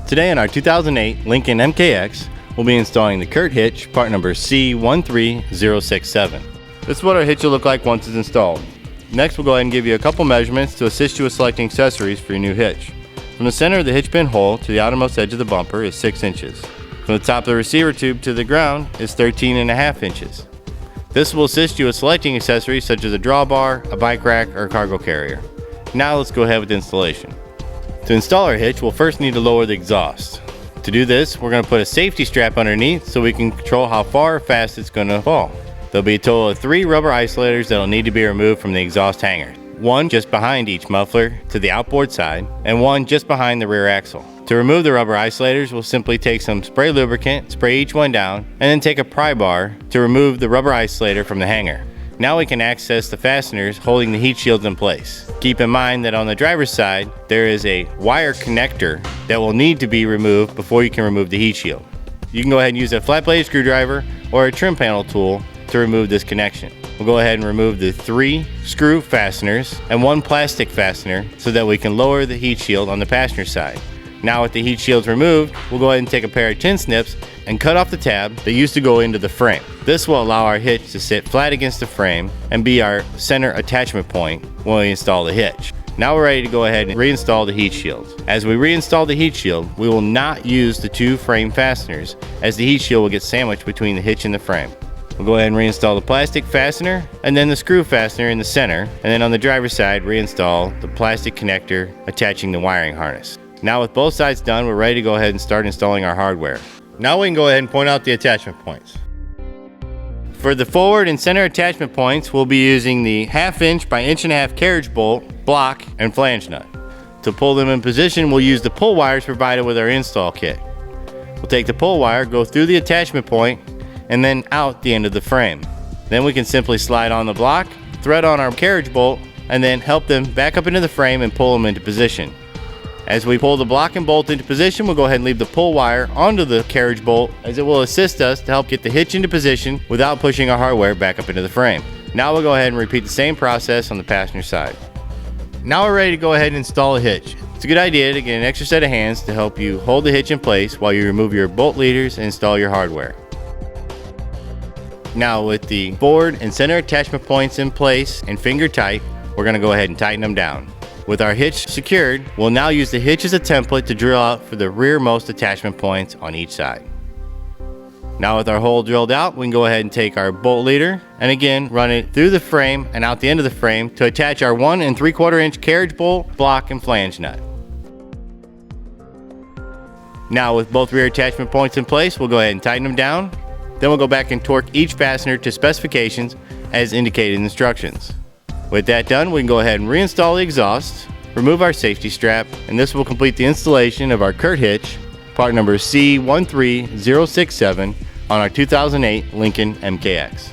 Today on our 2008 Lincoln MKX, we'll be installing the Curt hitch, part number C13067. This is what our hitch will look like once it's installed. Next, we'll go ahead and give you a couple measurements to assist you with selecting accessories for your new hitch. From the center of the hitch pin hole to the outermost edge of the bumper is 6 inches. From the top of the receiver tube to the ground is 13.5 inches. This will assist you with selecting accessories such as a drawbar, a bike rack, or a cargo carrier. Now let's go ahead with the installation. To install our hitch, we'll first need to lower the exhaust. To do this, we're going to put a safety strap underneath so we can control how far or fast it's going to fall. There'll be a total of 3 rubber isolators that will need to be removed from the exhaust hanger. One just behind each muffler to the outboard side, and one just behind the rear axle. To remove the rubber isolators, we'll simply take some spray lubricant, spray each one down, and then take a pry bar to remove the rubber isolator from the hanger. Now we can access the fasteners holding the heat shields in place. Keep in mind that on the driver's side, there is a wire connector that will need to be removed before you can remove the heat shield. You can go ahead and use a flat blade screwdriver or a trim panel tool to remove this connection. We'll go ahead and remove the 3 screw fasteners and 1 plastic fastener so that we can lower the heat shield on the passenger side. Now with the heat shields removed, we'll go ahead and take a pair of tin snips and cut off the tab that used to go into the frame. This will allow our hitch to sit flat against the frame and be our center attachment point when we install the hitch. Now we're ready to go ahead and reinstall the heat shields. As we reinstall the heat shield, we will not use the 2 frame fasteners as the heat shield will get sandwiched between the hitch and the frame. We'll go ahead and reinstall the plastic fastener and then the screw fastener in the center, and then on the driver's side reinstall the plastic connector attaching the wiring harness. Now with both sides done, we're ready to go ahead and start installing our hardware. Now we can go ahead and point out the attachment points. For the forward and center attachment points, we'll be using the 1/2 inch by 1.5 inch carriage bolt, block, and flange nut. To pull them in position, we'll use the pull wires provided with our install kit. We'll take the pull wire, go through the attachment point, and then out the end of the frame. Then we can simply slide on the block, thread on our carriage bolt, and then help them back up into the frame and pull them into position. As we pull the block and bolt into position, we'll go ahead and leave the pull wire onto the carriage bolt, as it will assist us to help get the hitch into position without pushing our hardware back up into the frame. Now we'll go ahead and repeat the same process on the passenger side. Now we're ready to go ahead and install a hitch. It's a good idea to get an extra set of hands to help you hold the hitch in place while you remove your bolt leaders and install your hardware. Now with the forward and center attachment points in place and finger tight, we're going to go ahead and tighten them down. With our hitch secured, we'll now use the hitch as a template to drill out for the rearmost attachment points on each side. Now with our hole drilled out, we can go ahead and take our bolt leader and again run it through the frame and out the end of the frame to attach our 1 3/4 inch carriage bolt, block, and flange nut. Now with both rear attachment points in place, we'll go ahead and tighten them down. Then we'll go back and torque each fastener to specifications as indicated in the instructions. With that done, we can go ahead and reinstall the exhaust, remove our safety strap, and this will complete the installation of our Curt hitch, part number C13067, on our 2008 Lincoln MKX.